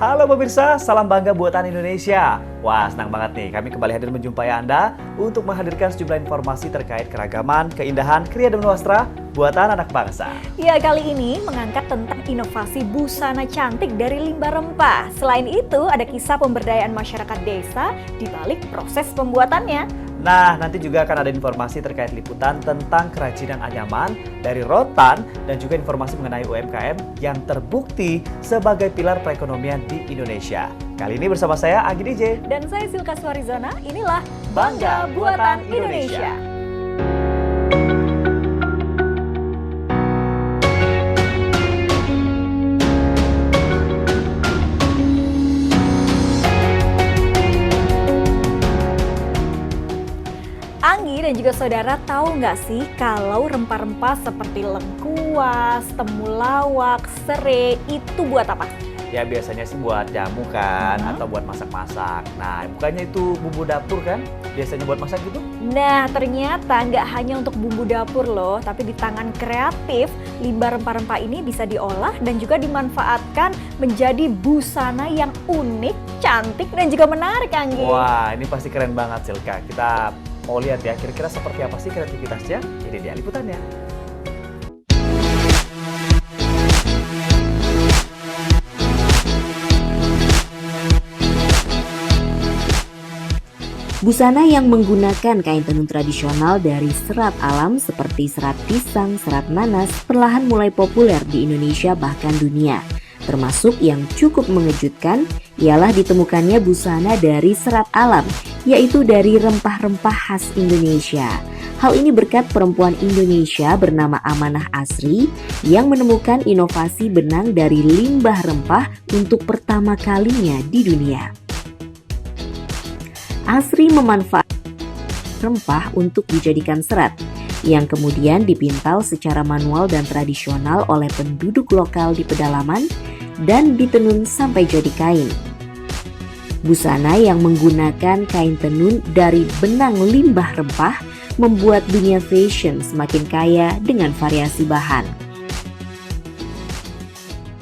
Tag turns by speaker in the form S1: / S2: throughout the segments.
S1: Halo pemirsa, salam bangga buatan Indonesia. Wah, senang banget nih kami kembali hadir menjumpai Anda untuk menghadirkan sejumlah informasi terkait keragaman, keindahan, kriya dan wastra buatan anak bangsa.
S2: Ya, kali ini mengangkat tentang inovasi busana cantik dari limbah rempah. Selain itu, ada kisah pemberdayaan masyarakat desa di balik proses pembuatannya.
S1: Nah, nanti juga akan ada informasi terkait liputan tentang kerajinan anyaman dari rotan dan juga informasi mengenai UMKM yang terbukti sebagai pilar perekonomian di Indonesia. Kali ini bersama saya Anggi DJ
S2: dan saya Silka Suarizona. Inilah Bangga Buatan Indonesia. Anggi dan juga saudara tahu nggak sih kalau rempah-rempah seperti lengkuas, temulawak, serai itu buat apa?
S1: Ya biasanya sih buat jamu kan, atau buat masak-masak. Nah bukannya itu bumbu dapur kan? Biasanya buat masak gitu?
S2: Nah ternyata nggak hanya untuk bumbu dapur loh, tapi di tangan kreatif, limbah rempah-rempah ini bisa diolah dan juga dimanfaatkan menjadi busana yang unik, cantik dan juga menarik, Anggi.
S1: Wah ini pasti keren banget Silka. Kita mau lihat ya kira-kira seperti apa sih kreativitasnya? Ini dia liputannya.
S3: Busana yang menggunakan kain tenun tradisional dari serat alam seperti serat pisang, serat nanas perlahan mulai populer di Indonesia bahkan dunia. Termasuk yang cukup mengejutkan ialah ditemukannya busana dari serat alam, yaitu dari rempah-rempah khas Indonesia. Hal ini berkat perempuan Indonesia bernama Amanah Asri yang menemukan inovasi benang dari limbah rempah untuk pertama kalinya di dunia. Asri memanfaatkan rempah untuk dijadikan serat yang kemudian dipintal secara manual dan tradisional oleh penduduk lokal di pedalaman dan ditenun sampai jadi kain. Busana yang menggunakan kain tenun dari benang limbah rempah membuat dunia fashion semakin kaya dengan variasi bahan.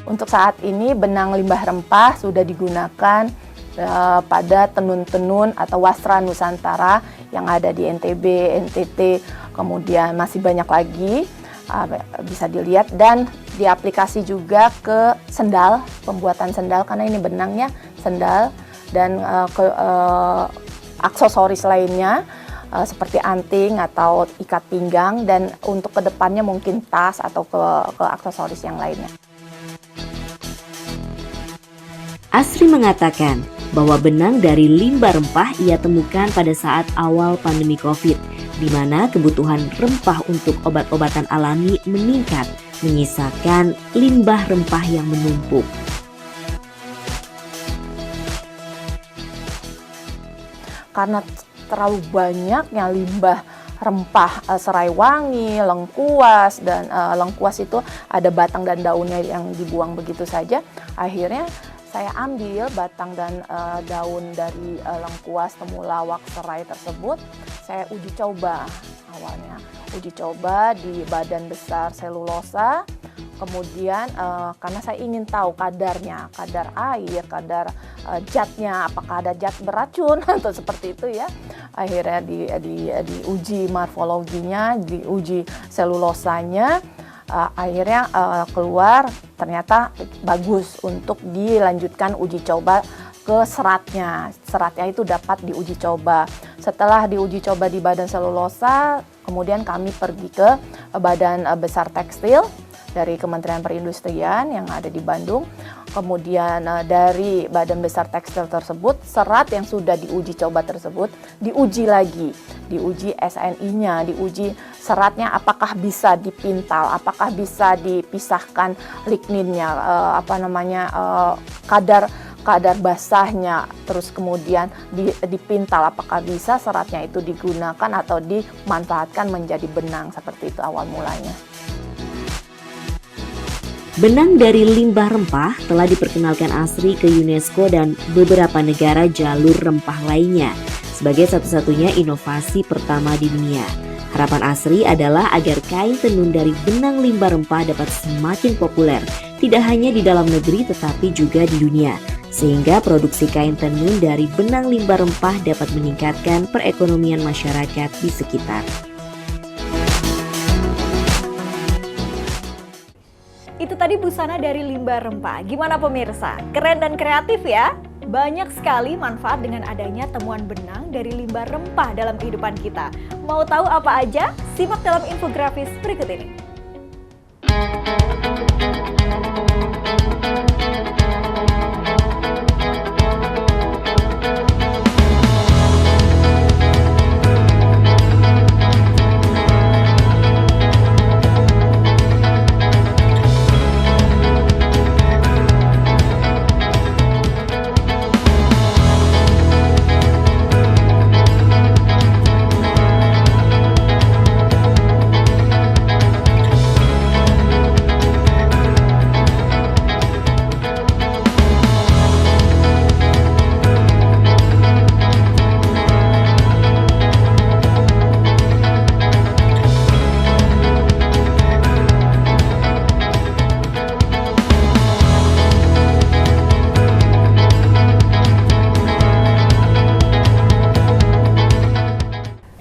S4: Untuk saat ini benang limbah rempah sudah digunakan pada tenun-tenun atau wastra Nusantara yang ada di NTB, NTT, kemudian masih banyak lagi bisa dilihat dan diaplikasi juga ke sendal, pembuatan sendal karena ini benangnya sendal dan aksesoris lainnya seperti anting atau ikat pinggang dan untuk kedepannya mungkin tas atau ke aksesoris yang lainnya.
S3: Asri mengatakan bahwa benang dari limbah rempah ia temukan pada saat awal pandemi COVID, di mana kebutuhan rempah untuk obat-obatan alami meningkat, menyisakan limbah rempah yang menumpuk.
S4: Karena terlalu banyaknya limbah rempah serai wangi, lengkuas, dan lengkuas itu ada batang dan daunnya yang dibuang begitu saja, akhirnya saya ambil batang dan daun dari lengkuas, temulawak, serai tersebut. Saya uji coba awalnya. Uji coba di badan besar selulosa. Kemudian karena saya ingin tahu kadarnya, kadar air, kadar zatnya, apakah ada zat beracun atau seperti itu ya. Akhirnya diuji morfologinya, diuji selulosanya. Akhirnya keluar ternyata bagus untuk dilanjutkan uji coba ke seratnya. Seratnya itu dapat diuji coba. Setelah diuji coba di badan selulosa, kemudian kami pergi ke badan besar tekstil dari Kementerian Perindustrian yang ada di Bandung. Kemudian dari badan besar tekstil tersebut, serat yang sudah diuji coba tersebut diuji lagi, diuji SNI-nya, diuji seratnya apakah bisa dipintal, apakah bisa dipisahkan ligninnya, kadar basahnya, terus kemudian dipintal apakah bisa seratnya itu digunakan atau dimanfaatkan menjadi benang, seperti itu awal mulanya.
S3: Benang dari limbah rempah telah diperkenalkan Asri ke UNESCO dan beberapa negara jalur rempah lainnya sebagai satu-satunya inovasi pertama di dunia. Harapan Asri adalah agar kain tenun dari benang limbah rempah dapat semakin populer, tidak hanya di dalam negeri tetapi juga di dunia, sehingga produksi kain tenun dari benang limbah rempah dapat meningkatkan perekonomian masyarakat di sekitar.
S2: Itu tadi busana dari limbah rempah. Gimana pemirsa? Keren dan kreatif ya? Banyak sekali manfaat dengan adanya temuan benang dari limbah rempah dalam kehidupan kita. Mau tahu apa aja? Simak dalam infografis berikut ini.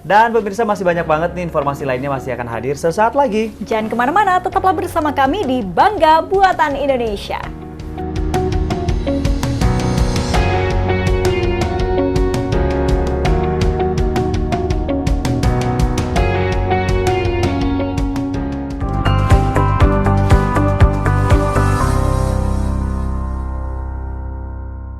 S1: Dan pemirsa, masih banyak banget nih informasi lainnya masih akan hadir sesaat lagi.
S2: Jangan kemana-mana, tetaplah bersama kami di Bangga Buatan Indonesia.